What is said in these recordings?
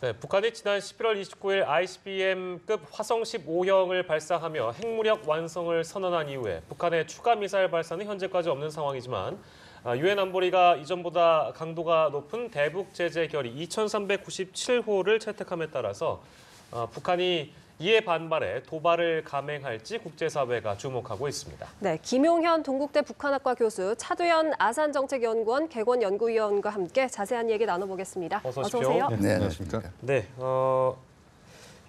네, 북한이 지난 11월 29일 ICBM급 화성 15형을 발사하며 핵무력 완성을 선언한 이후에 북한의 추가 미사일 발사는 현재까지 없는 상황이지만 유엔 안보리가 이전보다 강도가 높은 대북 제재 결의 2397호를 채택함에 따라서 북한이 이에 반발해 도발을 감행할지 국제사회가 주목하고 있습니다. 네, 김용현 동국대 북한학과 교수, 차두현 아산정책연구원 개권연구위원과 함께 자세한 얘기 나눠보겠습니다. 어서 오세요. 오십시오. 네, 안녕하십니까. 네,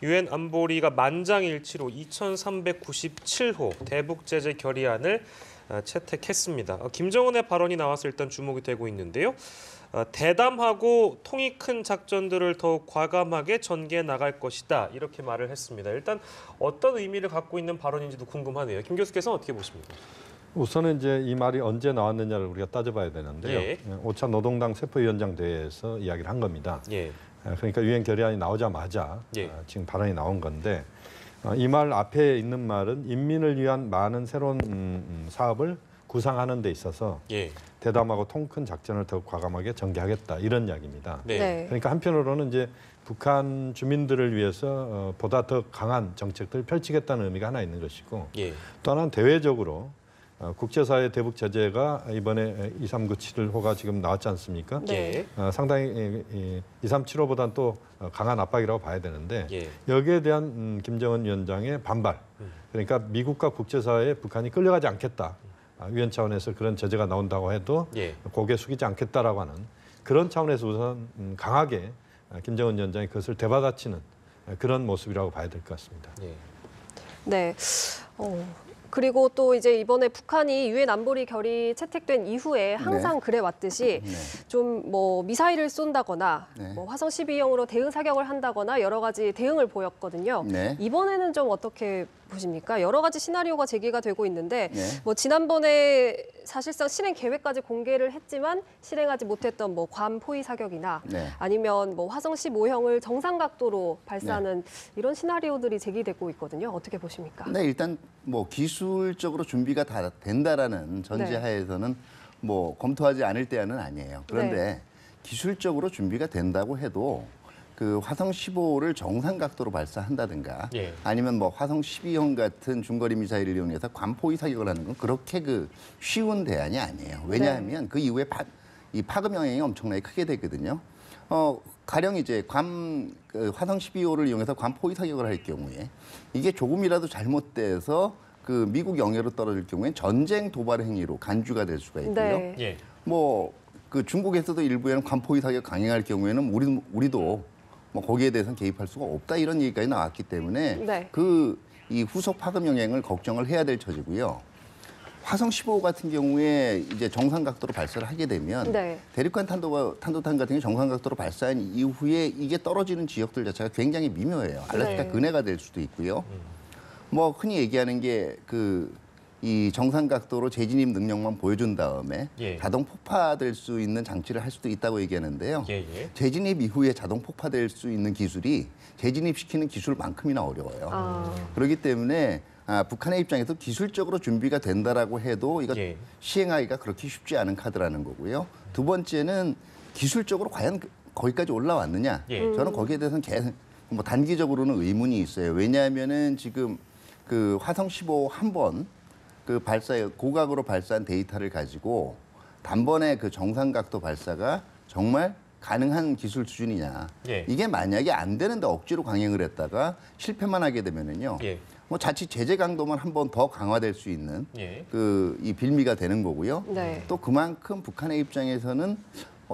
유엔 안보리가 만장일치로 2397호 대북 제재 결의안을 채택했습니다. 김정은의 발언이 나와서 일단 주목이 되고 있는데요. 대담하고 통이 큰 작전들을 더욱 과감하게 전개해 나갈 것이다. 이렇게 말을 했습니다. 일단 어떤 의미를 갖고 있는 발언인지도 궁금하네요. 김 교수께서는 어떻게 보십니까? 우선은 이제 이 말이 언제 나왔느냐를 우리가 따져봐야 되는데요. 예. 5차 노동당 세포위원장 대회에서 이야기를 한 겁니다. 예. 그러니까 유엔 결의안이 나오자마자 예. 지금 발언이 나온 건데 이 말 앞에 있는 말은 인민을 위한 많은 새로운 사업을 구상하는 데 있어서 예. 대담하고 통 큰 작전을 더욱 과감하게 전개하겠다 이런 이야기입니다. 네. 그러니까 한편으로는 이제 북한 주민들을 위해서 보다 더 강한 정책들을 펼치겠다는 의미가 하나 있는 것이고 예. 또 하나는 대외적으로 국제사회 대북 제재가 이번에 2397호가 지금 나왔지 않습니까? 네. 상당히 2375보다는 또 강한 압박이라고 봐야 되는데 예. 여기에 대한 김정은 위원장의 반발. 그러니까 미국과 국제사회에 북한이 끌려가지 않겠다. 유엔 차원에서 그런 제재가 나온다고 해도 예. 고개 숙이지 않겠다라고 하는 그런 차원에서 우선 강하게 김정은 위원장이 그것을 되받아치는 그런 모습이라고 봐야 될 것 같습니다. 예. 네. 그리고 또 이제 이번에 북한이 유엔 안보리 결의 채택된 이후에 항상 그래 왔듯이 좀 뭐 미사일을 쏜다거나 뭐 화성 12형으로 대응 사격을 한다거나 여러 가지 대응을 보였거든요. 이번에는 좀 어떻게 보십니까? 여러 가지 시나리오가 제기가 되고 있는데 뭐 지난번에 사실상 실행 계획까지 공개를 했지만 실행하지 못했던 뭐 괌 포위 사격이나 아니면 뭐 화성 15형을 정상 각도로 발사하는 이런 시나리오들이 제기되고 있거든요. 어떻게 보십니까? 네, 일단 뭐 기술적으로 준비가 다 된다라는 전제하에서는 뭐 검토하지 않을 때는 아니에요. 그런데 기술적으로 준비가 된다고 해도 그 화성 15를 정상 각도로 발사한다든가 아니면 뭐 화성 12형 같은 중거리 미사일을 이용해서 괌 포위 사격을 하는 건 그렇게 그 쉬운 대안이 아니에요. 왜냐하면 그 이후에 이 파급 영향이 엄청나게 크게 되거든요. 가령 이제 화성 12호를 이용해서 괌 포위 사격을 할 경우에 이게 조금이라도 잘못돼서 그 미국 영해로 떨어질 경우엔 전쟁 도발 행위로 간주가 될 수가 있고요. 뭐 그 중국에서도 일부에는 괌 포위 사격 강행할 경우에는 우리도 뭐 거기에 대해서는 개입할 수가 없다 이런 얘기까지 나왔기 때문에 이 후속 파급 영향을 걱정을 해야 될 처지고요. 화성 15 같은 경우에 이제 정상 각도로 발사를 하게 되면 대륙간 탄도탄 같은 경우 정상 각도로 발사한 이후에 이게 떨어지는 지역들 자체가 굉장히 미묘해요. 알래스카 근해가 될 수도 있고요. 뭐 흔히 얘기하는 게 이 정상 각도로 재진입 능력만 보여준 다음에 자동 폭파될 수 있는 장치를 할 수도 있다고 얘기하는데요. 재진입 이후에 자동 폭파될 수 있는 기술이 재진입시키는 기술만큼이나 어려워요. 그렇기 때문에 북한의 입장에서 기술적으로 준비가 된다라고 해도 이거 시행하기가 그렇게 쉽지 않은 카드라는 거고요. 두 번째는 기술적으로 과연 거기까지 올라왔느냐? 저는 거기에 대해서는 계속 뭐 단기적으로는 의문이 있어요. 왜냐하면은 지금 그 화성 15 한 번 그 고각으로 발사한 데이터를 가지고 단번에 그 정상 각도 발사가 정말 가능한 기술 수준이냐? 이게 만약에 안 되는데 억지로 강행을 했다가 실패만 하게 되면은요. 뭐 자칫 제재 강도만 한 번 더 강화될 수 있는 이 빌미가 되는 거고요. 또 그만큼 북한의 입장에서는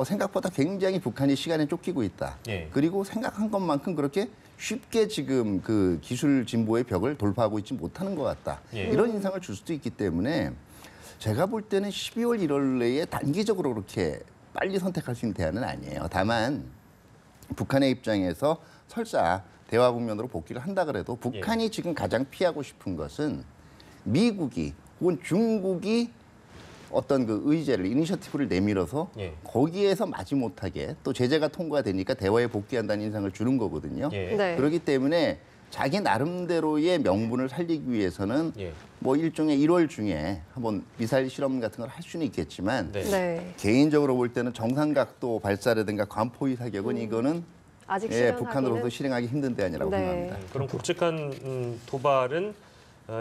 생각보다 굉장히 북한이 시간에 쫓기고 있다. 그리고 생각한 것만큼 그렇게 쉽게 지금 그 기술 진보의 벽을 돌파하고 있지 못하는 것 같다. 이런 인상을 줄 수도 있기 때문에 제가 볼 때는 12월 1월 내에 단기적으로 그렇게 빨리 선택할 수 있는 대안은 아니에요. 다만 북한의 입장에서 설사 대화 국면으로 복귀를 한다 그래도 북한이 지금 가장 피하고 싶은 것은 미국이 혹은 중국이 어떤 그 의제를 이니셔티브를 내밀어서 거기에서 마지못하게 또 제재가 통과되니까 대화에 복귀한다는 인상을 주는 거거든요. 그렇기 때문에 자기 나름대로의 명분을 살리기 위해서는 뭐 일종의 1월 중에 한번 미사일 실험 같은 걸 할 수는 있겠지만 개인적으로 볼 때는 정상 각도 발사라든가 괌 포위 사격은 이거는 아직 예, 실현하기는 북한으로서 실행하기 힘든 대안이라고 네. 생각합니다. 그럼 굵직한 도발은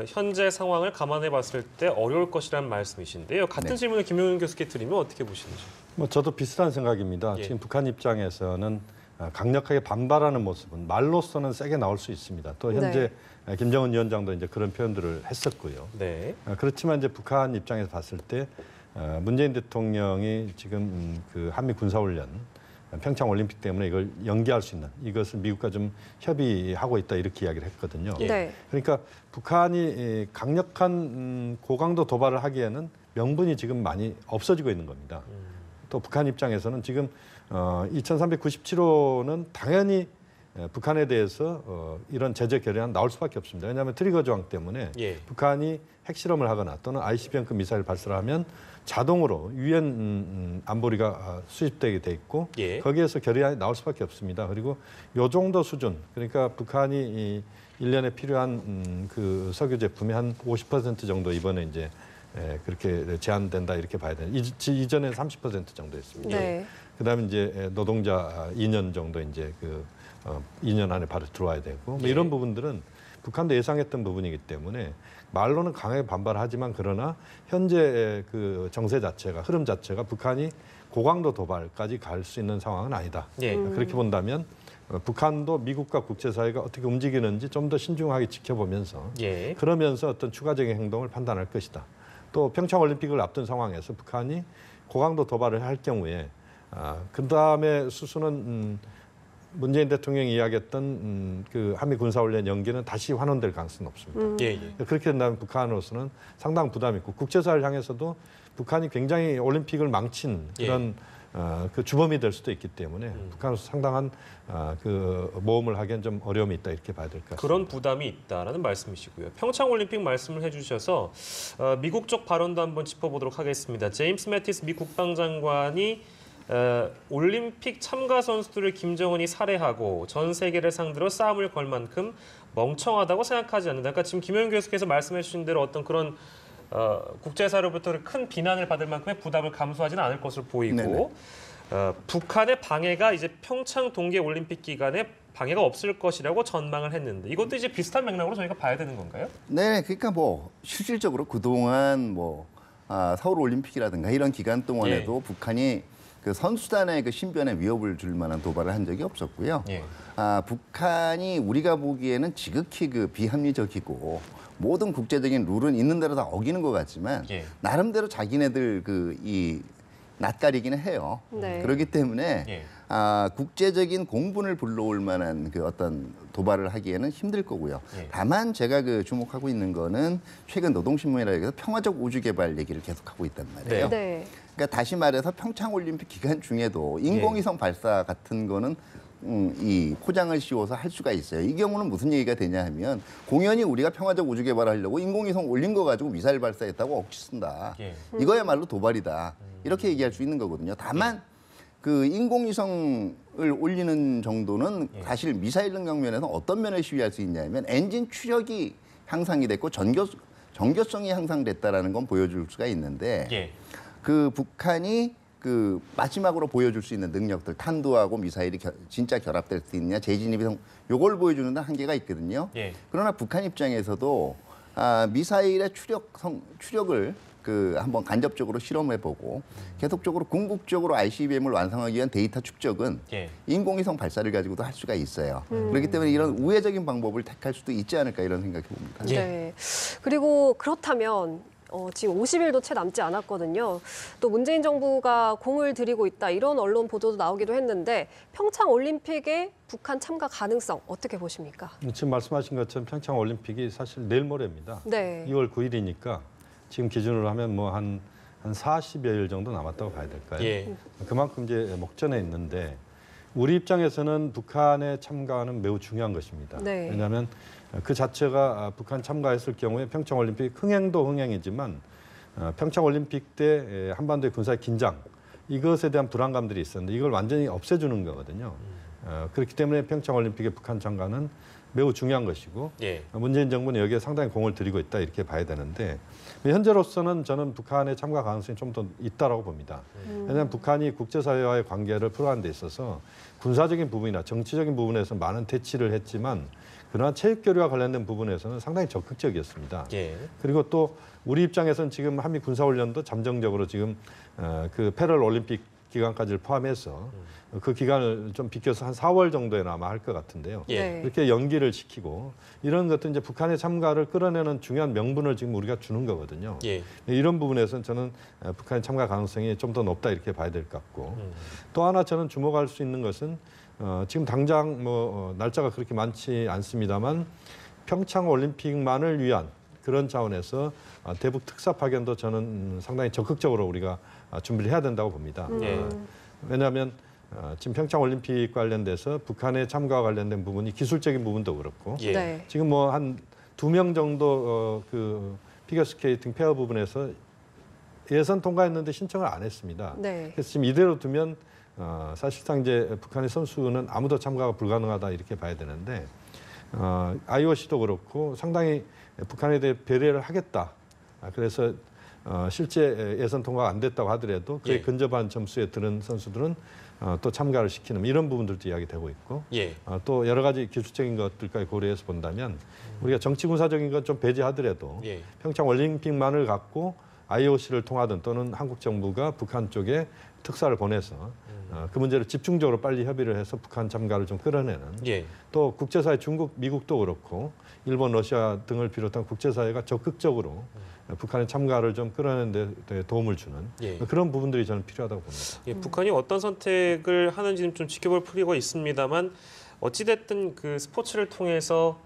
현재 상황을 감안해 봤을 때 어려울 것이라는 말씀이신데요. 같은 네. 질문을 김용윤 교수께 드리면 어떻게 보시는지. 뭐 저도 비슷한 생각입니다. 예. 지금 북한 입장에서는 강력하게 반발하는 모습은 말로서는 세게 나올 수 있습니다. 또 현재 김정은 위원장도 이제 그런 표현들을 했었고요. 네. 그렇지만 이제 북한 입장에서 봤을 때 문재인 대통령이 지금 그 한미 군사훈련 평창 올림픽 때문에 이걸 연기할 수 있는 이것을 미국과 좀 협의하고 있다 이렇게 이야기를 했거든요. 네. 그러니까 북한이 강력한 고강도 도발을 하기에는 명분이 지금 많이 없어지고 있는 겁니다. 또 북한 입장에서는 지금 2397호는 당연히 북한에 대해서 이런 제재 결의안 나올 수밖에 없습니다. 왜냐하면 트리거 조항 때문에 예. 북한이 핵실험을 하거나 또는 ICBM급 미사일 발사를 하면 자동으로 유엔 안보리가 수립되게 돼 있고 예. 거기에서 결의안이 나올 수밖에 없습니다. 그리고 요 정도 수준, 그러니까 북한이 1년에 필요한 그 석유 제품의 한 50% 정도 이번에 이제 그렇게 제한된다 이렇게 봐야 돼요. 이전에 30% 정도였습니다. 네. 그다음에 이제 노동자 2년 정도 이제 2년 안에 바로 들어와야 되고 뭐 이런 부분들은 북한도 예상했던 부분이기 때문에 말로는 강하게 반발하지만 그러나 현재 그 정세 자체가 흐름 자체가 북한이 고강도 도발까지 갈 수 있는 상황은 아니다. 예. 그렇게 본다면 북한도 미국과 국제사회가 어떻게 움직이는지 좀 더 신중하게 지켜보면서 예. 그러면서 어떤 추가적인 행동을 판단할 것이다. 또 평창 올림픽을 앞둔 상황에서 북한이 고강도 도발을 할 경우에 그 다음에 수순은 문재인 대통령이 이야기했던 그 한미 군사훈련 연기는 다시 환원될 가능성은 없습니다. 예. 예. 그렇게 된다면 북한으로서는 상당 부담이 있고 국제사회를 향해서도 북한이 굉장히 올림픽을 망친 그런 그 주범이 될 수도 있기 때문에 북한으로서 상당한 그 모험을 하기엔 좀 어려움이 있다 이렇게 봐야 될 것 같습니다. 그런 부담이 있다라는 말씀이시고요. 평창 올림픽 말씀을 해주셔서 미국 쪽 발언도 한번 짚어보도록 하겠습니다. 제임스 매티스 미 국방장관이 올림픽 참가 선수들을 김정은이 살해하고 전 세계를 상대로 싸움을 걸 만큼 멍청하다고 생각하지 않는다. 그러니까 지금 김용윤 교수께서 말씀해 주신 대로 어떤 그런 국제사회로부터 큰 비난을 받을 만큼의 부담을 감수하지는 않을 것으로 보이고 북한의 방해가 이제 평창 동계 올림픽 기간에 방해가 없을 것이라고 전망을 했는데 이것도 이제 비슷한 맥락으로 저희가 봐야 되는 건가요? 네, 그러니까 뭐 실질적으로 그동안 뭐 서울 올림픽이라든가 이런 기간 동안에도 북한이 그 선수단의 그 신변에 위협을 줄 만한 도발을 한 적이 없었고요. 예. 북한이 우리가 보기에는 지극히 그 비합리적이고 모든 국제적인 룰은 있는 대로 다 어기는 것 같지만 나름대로 자기네들 이 낯가리기는 해요. 네. 그렇기 때문에 국제적인 공분을 불러올 만한 그 어떤 도발을 하기에는 힘들 거고요. 다만 제가 그 주목하고 있는 거는 최근 노동신문이라 해서 평화적 우주 개발 얘기를 계속하고 있단 말이에요. 네. 그러니까 다시 말해서 평창 올림픽 기간 중에도 인공위성 발사 같은 거는 이 포장을 씌워서 할 수가 있어요. 이 경우는 무슨 얘기가 되냐 하면 공연히 우리가 평화적 우주 개발을 하려고 인공위성 올린 거 가지고 미사일 발사했다고 억지 쓴다. 이거야말로 도발이다. 이렇게 얘기할 수 있는 거거든요. 다만 그 인공위성을 올리는 정도는 사실 미사일 능력 면에서 어떤 면을 시위할 수 있냐면 엔진 추력이 향상이 됐고 정교성이 향상됐다라는 건 보여줄 수가 있는데 그 북한이 그 마지막으로 보여줄 수 있는 능력들 탄두하고 미사일이 진짜 결합될 수 있느냐 재진입이 요걸 보여주는 데 한계가 있거든요. 그러나 북한 입장에서도 미사일의 추력을 그 한번 간접적으로 실험해보고 계속적으로 궁극적으로 ICBM을 완성하기 위한 데이터 축적은 인공위성 발사를 가지고도 할 수가 있어요. 그렇기 때문에 이런 우회적인 방법을 택할 수도 있지 않을까 이런 생각해 봅니다. 네. 그리고 그렇다면 지금 50일도 채 남지 않았거든요. 또 문재인 정부가 공을 들이고 있다 이런 언론 보도도 나오기도 했는데 평창 올림픽에 북한 참가 가능성 어떻게 보십니까? 지금 말씀하신 것처럼 평창 올림픽이 사실 내일 모레입니다. 네. 2월 9일이니까 지금 기준으로 하면 뭐 한 40여일 정도 남았다고 봐야 될까요? 그만큼 이제 목전에 있는데 우리 입장에서는 북한의 참가는 매우 중요한 것입니다. 왜냐하면 그 자체가 북한 참가했을 경우에 평창올림픽 흥행도 흥행이지만 평창올림픽 때 한반도의 군사의 긴장 이것에 대한 불안감들이 있었는데 이걸 완전히 없애주는 거거든요. 그렇기 때문에 평창올림픽의 북한 참가는 매우 중요한 것이고 예. 문재인 정부는 여기에 상당히 공을 들이고 있다 이렇게 봐야 되는데 현재로서는 저는 북한의 참가 가능성이 좀 더 있다라고 봅니다. 왜냐하면 북한이 국제사회와의 관계를 풀어가는 데 있어서 군사적인 부분이나 정치적인 부분에서 많은 대치를 했지만 그러나 체육교류와 관련된 부분에서는 상당히 적극적이었습니다. 예. 그리고 또 우리 입장에서는 지금 한미 군사훈련도 잠정적으로 지금 그 패럴 올림픽 기간까지를 포함해서 그 기간을 좀 비껴서 한 4월 정도에는 아마 할 것 같은데요. 예. 이렇게 연기를 시키고 이런 것도 이제 북한의 참가를 끌어내는 중요한 명분을 지금 우리가 주는 거거든요. 예. 이런 부분에서는 저는 북한의 참가 가능성이 좀 더 높다 이렇게 봐야 될 것 같고 또 하나 저는 주목할 수 있는 것은 지금 당장 날짜가 그렇게 많지 않습니다만 평창 올림픽만을 위한 그런 차원에서 대북 특사 파견도 저는 상당히 적극적으로 우리가 준비를 해야 된다고 봅니다. 예. 왜냐하면 지금 평창 올림픽 관련돼서 북한의 참가와 관련된 부분이 기술적인 부분도 그렇고 예. 네. 지금 뭐 한 2명 정도 그 피겨스케이팅 페어 부분에서 예선 통과했는데 신청을 안 했습니다. 네. 그래서 지금 이대로 두면 사실상 이제 북한의 선수는 아무도 참가가 불가능하다 이렇게 봐야 되는데 IOC도 그렇고 상당히 북한에 대해 배려를 하겠다. 그래서 실제 예선 통과가 안 됐다고 하더라도 그에 예. 근접한 점수에 드는 선수들은 또 참가를 시키는 이런 부분들도 이야기되고 있고 예. 또 여러 가지 기술적인 것들까지 고려해서 본다면 우리가 정치 군사적인 건 좀 배제하더라도 예. 평창 올림픽만을 갖고 IOC를 통하든 또는 한국 정부가 북한 쪽에 특사를 보내서 그 문제를 집중적으로 빨리 협의를 해서 북한 참가를 좀 끌어내는 예. 또 국제사회 중국, 미국도 그렇고 일본, 러시아 등을 비롯한 국제사회가 적극적으로 북한의 참가를 좀 끌어내는 데 도움을 주는 예. 그런 부분들이 저는 필요하다고 봅니다. 예, 북한이 어떤 선택을 하는지는 좀 지켜볼 필요가 있습니다만 어찌됐든 그 스포츠를 통해서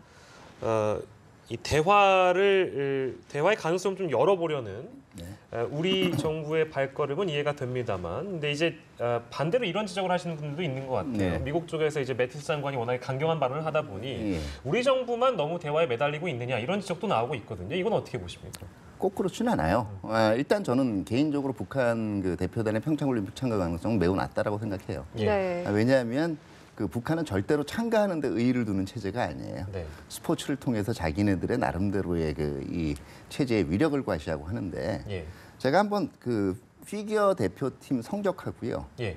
이 대화의 가능성을 좀 열어보려는 우리 정부의 발걸음은 이해가 됩니다만, 근데 이제 반대로 이런 지적을 하시는 분들도 있는 것 같아요. 네. 미국 쪽에서 이제 매티스 장관이 워낙에 강경한 발언을 하다 보니 예. 우리 정부만 너무 대화에 매달리고 있느냐 이런 지적도 나오고 있거든요. 이건 어떻게 보십니까? 꼭 그렇지는 않아요. 일단 저는 개인적으로 북한 그 대표단의 평창올림픽 참가 가능성은 매우 낮다라고 생각해요. 예. 네. 왜냐하면 그 북한은 절대로 참가하는 데 의의를 두는 체제가 아니에요. 네. 스포츠를 통해서 자기네들의 나름대로의 그 이 체제의 위력을 과시하고 하는데 예. 제가 한번 그 피겨 대표팀 성적하고요. 예.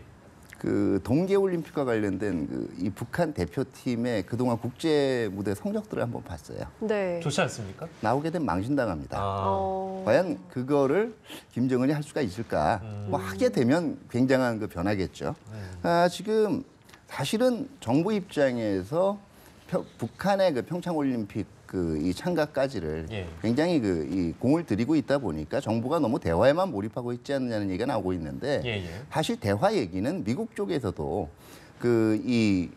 그 동계올림픽과 관련된 그 이 북한 대표팀의 그동안 국제 무대 성적들을 한번 봤어요. 네. 좋지 않습니까? 나오게 되면 망신당합니다. 아. 과연 그거를 김정은이 할 수가 있을까? 뭐 하게 되면 굉장한 그 변화겠죠. 지금 사실은 정부 입장에서 북한의 그 평창올림픽 그 이 참가까지를 예. 굉장히 그 이 공을 들이고 있다 보니까 정부가 너무 대화에만 몰입하고 있지 않느냐는 얘기가 나오고 있는데 예, 예. 사실 대화 얘기는 미국 쪽에서도 그 이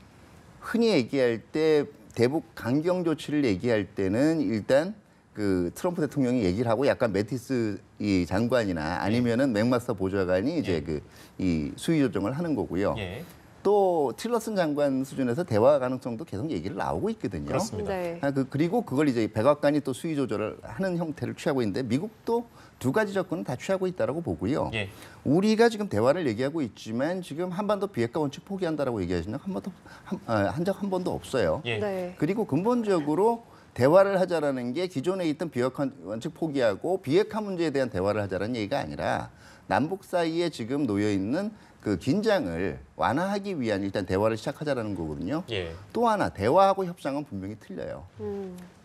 흔히 얘기할 때 대북 강경 조치를 얘기할 때는 일단 그 트럼프 대통령이 얘기를 하고 약간 매티스 이 장관이나 아니면은 맥마스터 보좌관이 이제 그 이 수위 조정을 하는 거고요. 예. 또 틸러슨 장관 수준에서 대화 가능성도 계속 얘기를 나오고 있거든요. 그렇습니다. 네. 그리고 그걸 이제 백악관이 또 수위 조절을 하는 형태를 취하고 있는데 미국도 두 가지 접근은 다 취하고 있다라고 보고요. 예. 우리가 지금 대화를 얘기하고 있지만 지금 한반도 비핵화 원칙 포기한다라고 얘기하신 적 한 번도 없어요. 예. 네. 그리고 근본적으로 대화를 하자라는 게 기존에 있던 비핵화 원칙 포기하고 비핵화 문제에 대한 대화를 하자라는 얘기가 아니라 남북 사이에 지금 놓여 있는 그 긴장을 완화하기 위한 일단 대화를 시작하자라는 거거든요. 예. 또 하나 대화하고 협상은 분명히 틀려요.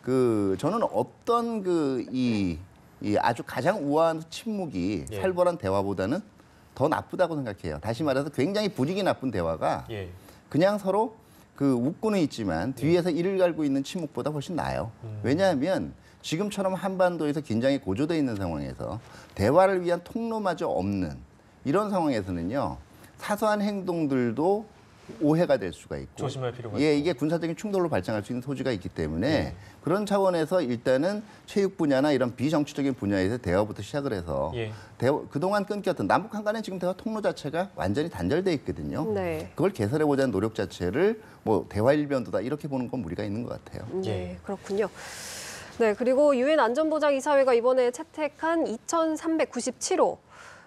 그 저는 어떤 이 아주 가장 우아한 침묵이 예. 살벌한 대화보다는 더 나쁘다고 생각해요. 다시 말해서 굉장히 분위기 나쁜 대화가 예. 그냥 서로 그 웃고는 있지만 뒤에서 이를 갈고 있는 침묵보다 훨씬 나아요. 왜냐하면 지금처럼 한반도에서 긴장이 고조돼 있는 상황에서 대화를 위한 통로마저 없는 이런 상황에서는요. 사소한 행동들도 오해가 될 수가 있고 조심할 필요가 예, 있고. 이게 군사적인 충돌로 발전할 수 있는 소지가 있기 때문에 그런 차원에서 일단은 체육 분야나 이런 비정치적인 분야에서 대화부터 시작을 해서 예. 그동안 끊겼던 남북한 간의 지금 대화 통로 자체가 완전히 단절돼 있거든요. 네. 그걸 개설해 보자는 노력 자체를 뭐 대화 일변도다 이렇게 보는 건 무리가 있는 것 같아요. 네, 그렇군요. 네, 그리고 유엔 안전보장이사회가 이번에 채택한 2397호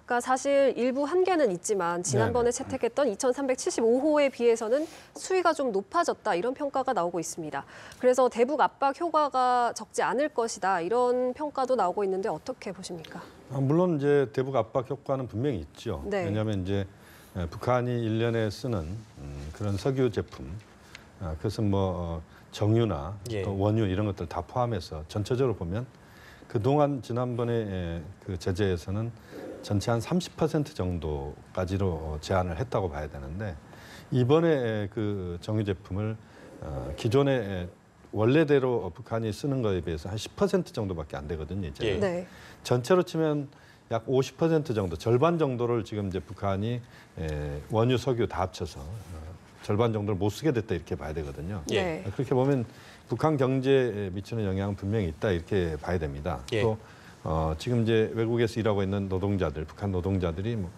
그러니까 사실 일부 한계는 있지만 지난번에 채택했던 2375호에 비해서는 수위가 좀 높아졌다 이런 평가가 나오고 있습니다. 그래서 대북 압박 효과가 적지 않을 것이다 이런 평가도 나오고 있는데 어떻게 보십니까? 물론 이제 대북 압박 효과는 분명히 있죠. 네. 왜냐하면 이제 북한이 1년에 쓰는 그런 석유 제품, 그것은 뭐 정유나 또 원유 이런 것들 다 포함해서 전체적으로 보면 그동안 지난번에 그 제재에서는 전체 한 30% 정도까지로 제한을 했다고 봐야 되는데 이번에 그 정유 제품을 기존에 원래대로 북한이 쓰는 거에 비해서 한 10% 정도밖에 안 되거든요. 이제 네. 전체로 치면 약 50% 정도, 절반 정도를 지금 이제 북한이 원유, 석유 다 합쳐서 절반 정도를 못 쓰게 됐다 이렇게 봐야 되거든요. 네. 그렇게 보면 북한 경제에 미치는 영향은 분명히 있다 이렇게 봐야 됩니다. 또 지금 이제 외국에서 일하고 있는 노동자들, 북한 노동자들이 뭐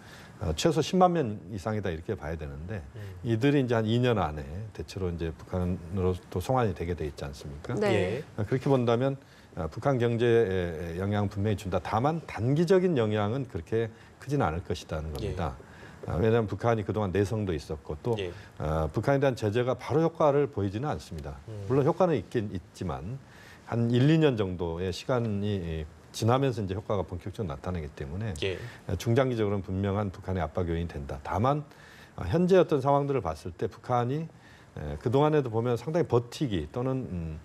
최소 10만 명 이상이다 이렇게 봐야 되는데 이들이 이제 한 2년 안에 대체로 이제 북한으로 또 송환이 되게 돼 있지 않습니까? 네. 그렇게 본다면 북한 경제에 영향 분명히 준다. 다만 단기적인 영향은 그렇게 크지는 않을 것이라는 겁니다. 왜냐하면 북한이 그동안 내성도 있었고 또 북한에 대한 제재가 바로 효과를 보이지는 않습니다. 물론 효과는 있긴 있지만 한 1, 2년 정도의 시간이 지나면서 이제 효과가 본격적으로 나타나기 때문에 중장기적으로는 분명한 북한의 압박 요인이 된다. 다만 현재 어떤 상황들을 봤을 때 북한이 그동안에도 보면 상당히 버티기 또는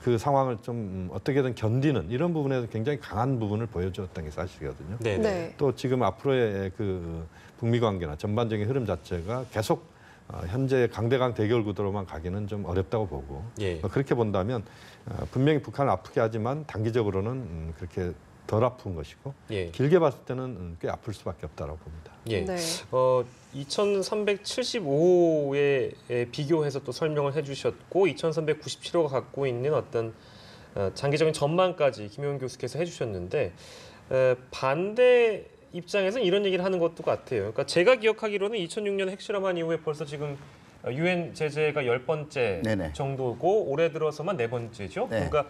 그 상황을 좀 어떻게든 견디는 이런 부분에서 굉장히 강한 부분을 보여줬던 게 사실이거든요. 네. 또 지금 앞으로의 그 북미 관계나 전반적인 흐름 자체가 계속 현재 강대강 대결 구도로만 가기는 좀 어렵다고 보고 그렇게 본다면 분명히 북한을 아프게 하지만 단기적으로는 그렇게 덜 아픈 것이고 길게 봤을 때는 꽤 아플 수밖에 없다고 봅니다. 네. 2375호에 비교해서 또 설명을 해주셨고 2397호가 갖고 있는 어떤 장기적인 전망까지 김용현 교수께서 해주셨는데 반대 입장에서는 이런 얘기를 하는 것도 같아요. 그러니까 제가 기억하기로는 2006년 핵실험한 이후에 벌써 지금 유엔 제재가 10번째 정도고 올해 들어서만 4번째죠. 그러니까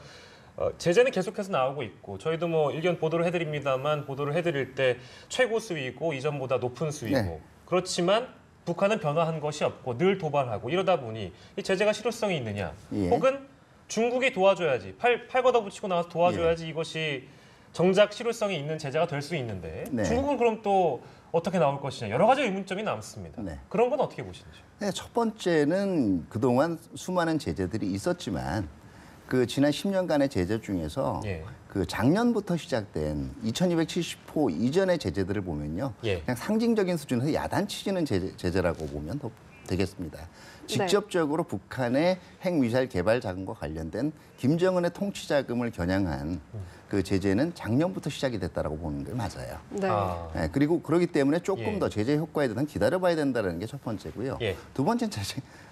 제재는 계속해서 나오고 있고 저희도 뭐 일견 보도를 해드립니다만 보도를 해드릴 때 최고 수위고 이전보다 높은 수위고 그렇지만 북한은 변화한 것이 없고 늘 도발하고 이러다 보니 이 제재가 실효성이 있느냐 혹은 중국이 도와줘야지 팔 걷어붙이고 나와서 도와줘야지 이것이 정작 실효성이 있는 제재가 될 수 있는데 중국은 그럼 또 어떻게 나올 것이냐 여러 가지 의문점이 남습니다. 그런 건 어떻게 보시는지? 첫 번째는 그동안 수많은 제재들이 있었지만 그 지난 10년간의 제재 중에서 그 작년부터 시작된 2270호 이전의 제재들을 보면요. 그냥 상징적인 수준에서 야단치지는 제재라고 보면 더 되겠습니다. 직접적으로 북한의 핵미사일 개발 자금과 관련된 김정은의 통치 자금을 겨냥한 그 제재는 작년부터 시작이 됐다라고 보는 게 맞아요. 그리고 그렇기 때문에 조금 더 제재 효과에 대해서는 기다려봐야 된다는 게 첫 번째고요. 두 번째는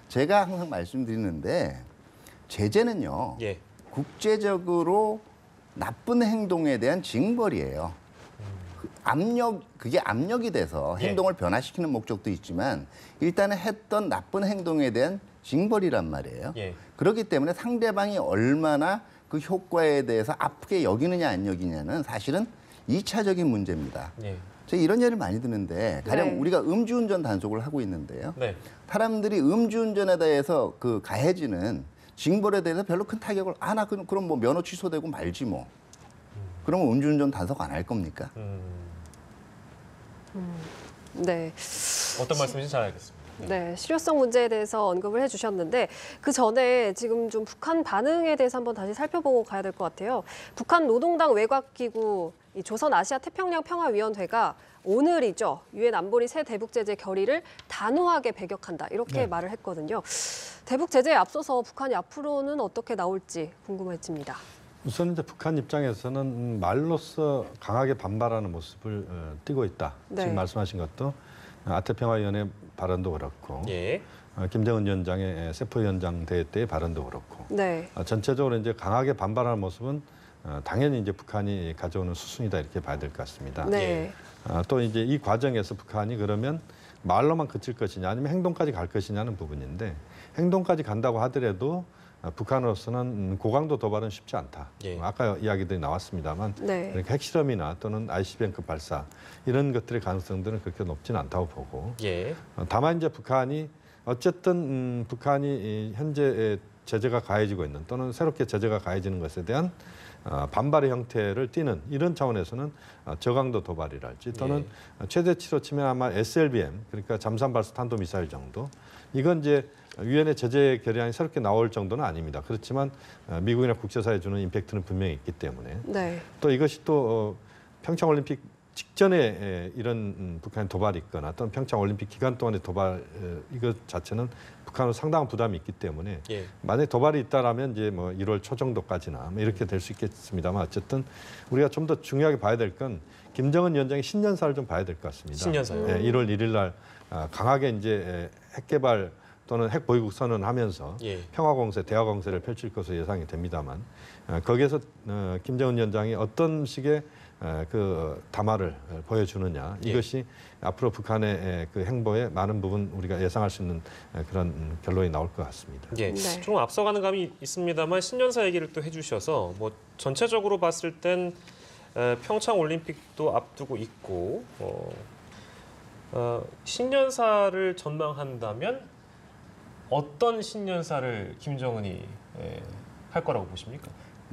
제가 항상 말씀드리는데 제재는요. 국제적으로 나쁜 행동에 대한 징벌이에요. 그게 압력이 돼서 행동을 변화시키는 목적도 있지만 일단은 했던 나쁜 행동에 대한 징벌이란 말이에요. 그렇기 때문에 상대방이 얼마나 그 효과에 대해서 아프게 여기느냐 안 여기냐는 사실은 2차적인 문제입니다. 제가 이런 예를 많이 드는데 가령 우리가 음주운전 단속을 하고 있는데요. 사람들이 음주운전에 대해서 그 가해지는 징벌에 대해서 별로 큰 타격을 나 그럼 뭐 면허 취소되고 말지 뭐. 그러면 음주운전 단속 안 할 겁니까? 네. 어떤 말씀인지 잘 알겠습니다. 네, 실효성 문제에 대해서 언급을 해주셨는데 그 전에 지금 좀 북한 반응에 대해서 한번 다시 살펴보고 가야 될 것 같아요. 북한 노동당 외곽기구 조선아시아태평양평화위원회가 오늘이죠. 유엔 안보리 새 대북 제재 결의를 단호하게 배격한다 이렇게 말을 했거든요. 대북 제재에 앞서서 북한이 앞으로는 어떻게 나올지 궁금해집니다. 우선 이제 북한 입장에서는 말로써 강하게 반발하는 모습을 띠고 있다. 지금 말씀하신 것도 아태평화위원회 발언도 그렇고 김정은 위원장의 세포위원장 대회 때의 발언도 그렇고 전체적으로 이제 강하게 반발하는 모습은 당연히 이제 북한이 가져오는 수순이다 이렇게 봐야 될 것 같습니다. 또 이제 이 과정에서 북한이 그러면 말로만 그칠 것이냐 아니면 행동까지 갈 것이냐는 부분인데 행동까지 간다고 하더라도 북한으로서는 고강도 도발은 쉽지 않다. 예. 아까 이야기들이 나왔습니다만 네. 그러니까 핵실험이나 또는 ICBM급 발사 이런 것들의 가능성들은 그렇게 높지는 않다고 보고 예. 다만 이제 북한이 어쨌든 북한이 현재 제재가 가해지고 있는 또는 새롭게 제재가 가해지는 것에 대한 반발의 형태를 띠는 이런 차원에서는 저강도 도발이랄지 또는 최대치로 치면 아마 SLBM 그러니까 잠수함 발사 탄도미사일 정도 이건 이제 유엔의 제재 결의안이 새롭게 나올 정도는 아닙니다. 그렇지만 미국이나 국제사회에 주는 임팩트는 분명히 있기 때문에 네. 또 이것이 또 평창올림픽 직전에 이런 북한의 도발이 있거나 또는 평창올림픽 기간 동안의 도발 이것 자체는 북한은 상당한 부담이 있기 때문에 예. 만약에 도발이 있다라면 이제 뭐 1월 초 정도까지나 뭐 이렇게 될 수 있겠습니다만 어쨌든 우리가 좀 더 중요하게 봐야 될 건 김정은 위원장의 신년사를 좀 봐야 될 것 같습니다. 신년사요? 1월 1일 날 강하게 이제 핵 개발 또는 핵 보유국 선언하면서 예. 평화 공세, 대화 공세를 펼칠 것으로 예상이 됩니다만 거기에서 김정은 위원장이 어떤 식의 그 담화를 보여주느냐 이것이 앞으로 북한의 그 행보에 많은 부분 우리가 예상할 수 있는 그런 결론이 나올 것 같습니다. 예, 네. 조금 앞서가는 감이 있습니다만 신년사 얘기를 또 해주셔서 뭐 전체적으로 봤을 땐 평창 올림픽도 앞두고 있고 신년사를 전망한다면 어떤 신년사를 김정은이 할 거라고 보십니까?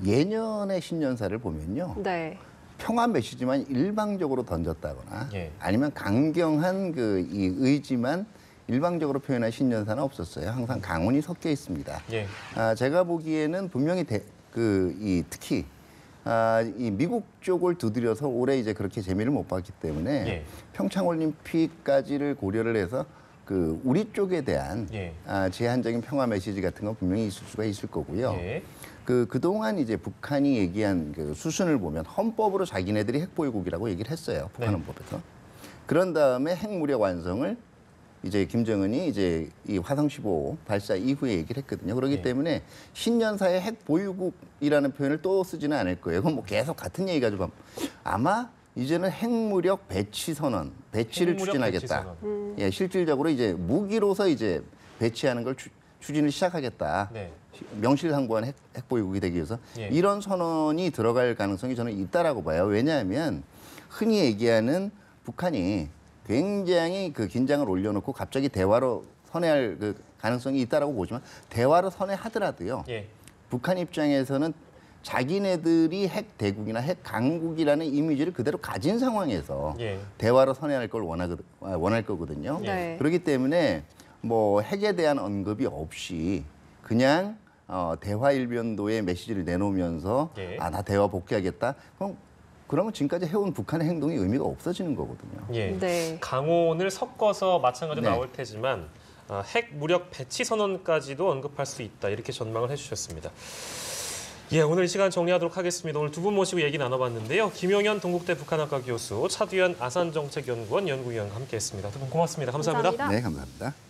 예년의 신년사를 보면요. 네. 평화 메시지만 일방적으로 던졌다거나 예. 아니면 아니면 강경한 그 이 의지만 일방적으로 표현한 신년사는 없었어요. 항상 강운이 섞여 있습니다. 예. 제가 보기에는 분명히 특히 이 미국 쪽을 두드려서 올해 이제 그렇게 재미를 못 봤기 때문에 예. 평창 올림픽까지를 고려를 해서 그 우리 쪽에 대한 예. 제한적인 평화 메시지 같은 건 분명히 있을 수가 있을 거고요. 예. 그동안 이제 북한이 얘기한 그 수순을 보면 헌법으로 자기네들이 핵보유국이라고 얘기를 했어요. 북한 헌법에서. 그런 다음에 핵무력 완성을 이제 김정은이 이제 이 화성 15 발사 이후에 얘기를 했거든요. 그렇기 때문에 신년사의 핵보유국이라는 표현을 또 쓰지는 않을 거예요. 그건 뭐 계속 같은 얘기 가지고 아마 이제는 핵무력 배치 선언, 배치를 핵무력 추진하겠다. 배치 선언. 예, 실질적으로 이제 무기로서 이제 배치하는 걸 추진을 시작하겠다. 네. 명실상부한 핵보유국이 되기 위해서 예. 이런 선언이 들어갈 가능성이 저는 있다라고 봐요. 왜냐하면 흔히 얘기하는 북한이 굉장히 그 긴장을 올려놓고 갑자기 대화로 선회할 그 가능성이 있다라고 보지만 대화로 선회하더라도요. 예. 북한 입장에서는 자기네들이 핵 대국이나 핵 강국이라는 이미지를 그대로 가진 상황에서 예. 대화로 선회할 걸 원할 거거든요. 네. 그렇기 때문에 뭐 핵에 대한 언급이 없이 그냥 대화 일변도의 메시지를 내놓으면서 예. 나 대화 복귀하겠다. 그러면 지금까지 해온 북한의 행동이 의미가 없어지는 거거든요. 예. 네. 강온을 섞어서 마찬가지로 네. 나올 테지만 핵 무력 배치 선언까지도 언급할 수 있다 이렇게 전망을 해주셨습니다. 예, 오늘 이 시간 정리하도록 하겠습니다. 오늘 두 분 모시고 얘기 나눠봤는데요. 김용현 동국대 북한학과 교수, 차두현 아산정책연구원 연구위원과 함께했습니다. 두 분 고맙습니다. 감사합니다. 감사합니다. 네, 감사합니다.